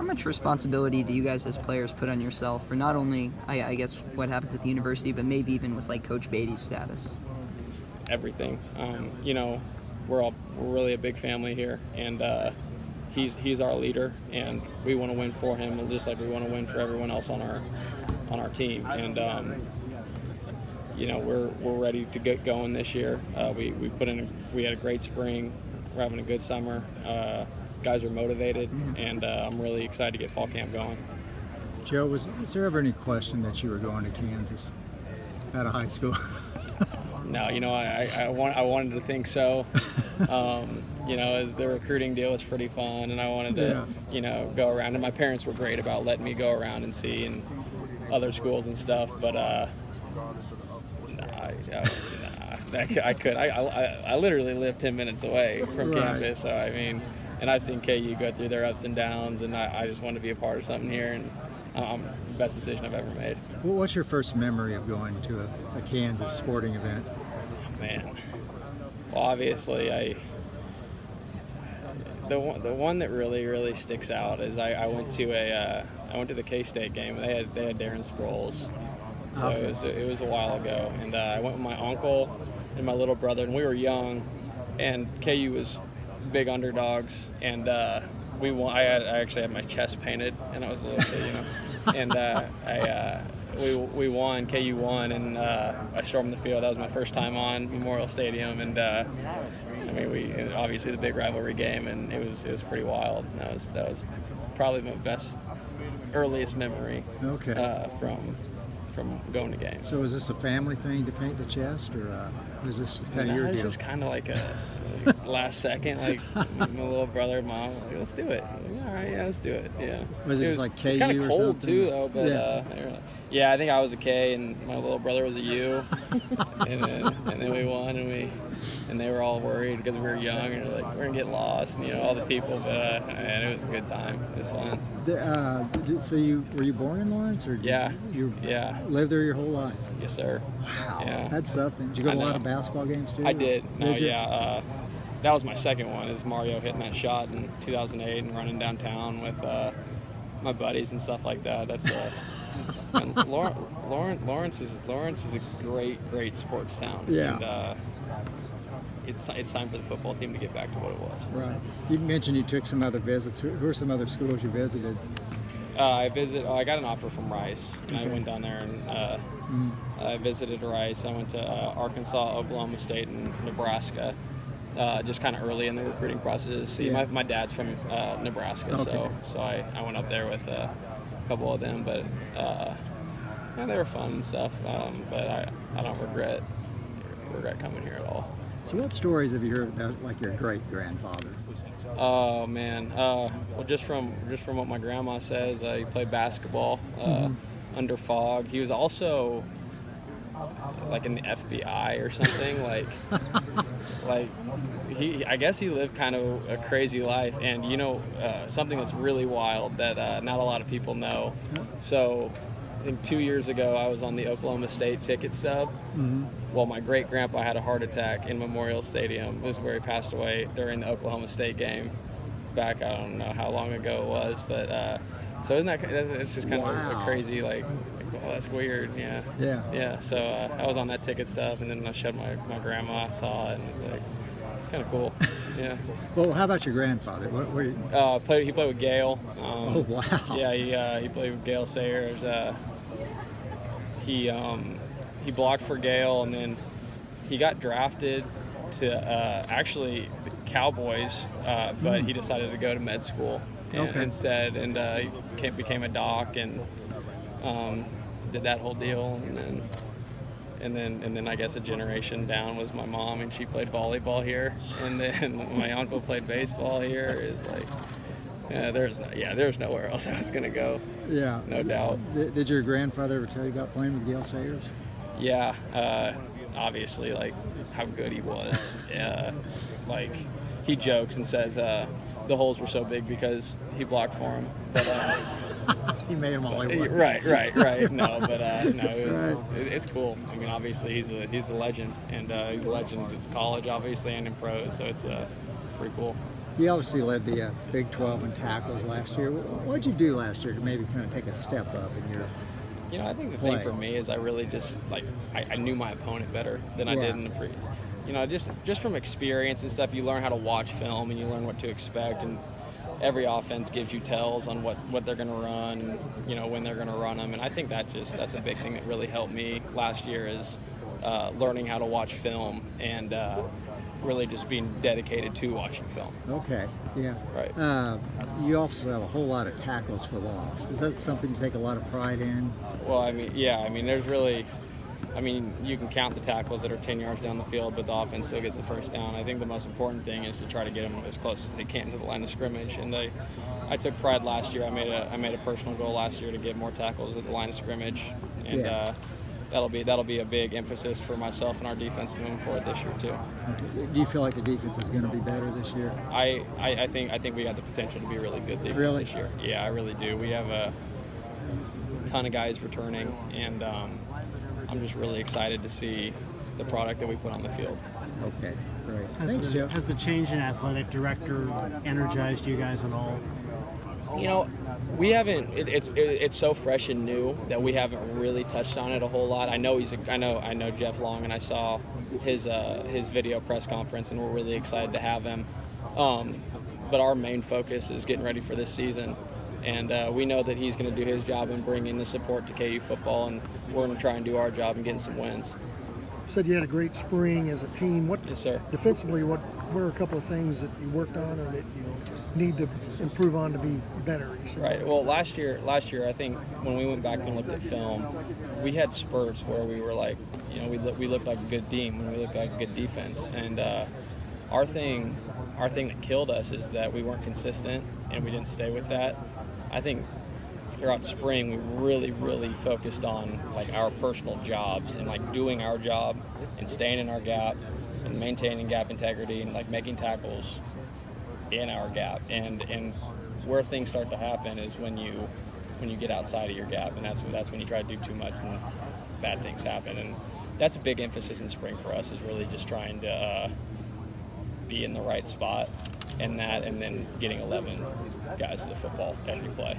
much responsibility do you guys as players put on yourself for not only, I guess, what happens at the university, but maybe even with like Coach Beatty's status? Everything. You know, we're really a big family here, and he's our leader, and we want to win for him, just like we want to win for everyone else on our team. And you know, we're ready to get going this year. We had a great spring. We're having a good summer. Guys are motivated, and I'm really excited to get fall camp going. Joe, was there ever any question that you were going to Kansas out of high school? No, you know, I wanted to think so. You know, as the recruiting deal was pretty fun, and I wanted to, you know, go around. And my parents were great about letting me go around and see and other schools and stuff. But I literally live 10 minutes away from campus. So I mean, and I've seen KU go through their ups and downs, and I just want to be a part of something here, and best decision I've ever made. Well, what's your first memory of going to a Kansas sporting event? Man, well, obviously the one that really sticks out is I went to the K-State game. They had Darren Sproles, so it was a while ago, and I went with my uncle and my little brother, and we were young, and KU was big underdogs, and we won. I actually had my chest painted, and I was a little kid, you know. And we won. KU won, and I stormed the field. That was my first time on Memorial Stadium, and I mean, we obviously the big rivalry game, and it was pretty wild. And that was probably my earliest memory. From going to games. So was this a family thing to paint the chest, or was this kind of your deal? It was kind of like a last second, like my little brother and mom, like, let's do it. Like, all right, yeah, let's do it. Yeah. Was it like KU? It was kind of cold something? too, though. But yeah, I think I was a K, and my little brother was a U, and then we won, and they were all worried because we were young, and they're like, we're gonna get lost, and you know, all the people. But man, it was a good time. It was fun. So were you born in Lawrence, or you lived there your whole life? Yes, sir. Wow, yeah. That's something. Did you go to a lot of basketball games too? I did. That was my second one. Is Mario hitting that shot in 2008 and running downtown with my buddies and stuff like that. That's and Lawrence is a great sports town. Yeah. And it's time for the football team to get back to what it was. Right. You mentioned you took some other visits. Who are some other schools you visited? I got an offer from Rice, and I went down there and I visited Rice. I went to Arkansas, Oklahoma State, and Nebraska. Just kind of early in the recruiting process. See, my dad's from Nebraska, so I went up there with a couple of them, but they were fun and stuff. But I don't regret coming here at all. So what stories have you heard about, like your great-grandfather? Oh man, well just from what my grandma says, he played basketball under Fogg. He was also like in the FBI or something. I guess he lived kind of a crazy life, and you know, something that's really wild that not a lot of people know. So I think 2 years ago I was on the Oklahoma State ticket stub. Well, my great-grandpa had a heart attack in Memorial Stadium. This is where he passed away during the Oklahoma State game back, I don't know how long ago it was, but so isn't that, it's just kind of a crazy, like, well, that's weird. Yeah. So I was on that ticket stuff, and then I showed my grandma, saw it, and it was like, it's kind of cool. Yeah. Well, how about your grandfather? He played with Gale. Oh wow. Yeah, he played with Gale Sayers. He blocked for Gale, and then he got drafted to actually the Cowboys, but he decided to go to med school instead, and he became a doc and did that whole deal, and then I guess a generation down was my mom, and she played volleyball here, and then my uncle played baseball here. Is like, there's nowhere else I was gonna go. Yeah, no doubt. Did your grandfather ever tell you about playing with Gale Sayers? Yeah, obviously, like how good he was. Like he jokes and says the holes were so big because he blocked for him, but he made them all he was. Right. No, but it's cool. I mean, obviously he's a legend, and he's a legend in college, obviously, and in pros. So it's pretty cool. You obviously led the Big 12 in tackles last year. What did you do last year to maybe kind of take a step up in your You know, I think the play? thing for me is I really just I knew my opponent better than I did in the pre. You know, just from experience and stuff, you learn how to watch film and you learn what to expect, and every offense gives you tells on what they're going to run, and, you know, when they're going to run them. And I think that's a big thing that really helped me last year is learning how to watch film and really just being dedicated to watching film. Okay, yeah. Right. You also have a whole lot of tackles for loss. Is that something you take a lot of pride in? Well, I mean, yeah. I mean, there's really, I mean, you can count the tackles that are 10 yards down the field, but the offense still gets the first down. I think the most important thing is to try to get them as close as they can to the line of scrimmage. And I took pride last year. I made a personal goal last year to get more tackles at the line of scrimmage, and that'll be a big emphasis for myself and our defense moving forward this year too. Do you feel like the defense is going to be better this year? I think we got the potential to be a really good defense this year. Yeah, I really do. We have a ton of guys returning, and I'm just really excited to see the product that we put on the field. Okay, great. Thanks, Joe. Has the change in athletic director energized you guys at all? You know, we haven't. It's so fresh and new that we haven't really touched on it a whole lot. I know I know Jeff Long, and I saw his video press conference, and we're really excited to have him. But our main focus is getting ready for this season, and we know that he's going to do his job in bringing the support to KU football, and we're going to try and do our job in getting some wins. You said you had a great spring as a team. Yes, sir. Defensively, what are a couple of things that you worked on or that you need to improve on to be better? Right. Well, last year, I think when we went back and looked at film, we had spurts where we were like, you know, we looked like a good team and we looked like a good defense. And our thing that killed us is that we weren't consistent and we didn't stay with that. I think throughout spring, we really focused on like our personal jobs and like doing our job and staying in our gap and maintaining gap integrity and like making tackles in our gap. And where things start to happen is when you get outside of your gap, and that's when you try to do too much and bad things happen. And that's a big emphasis in spring for us, is really just trying to be in the right spot and then getting 11 guys to the football every play.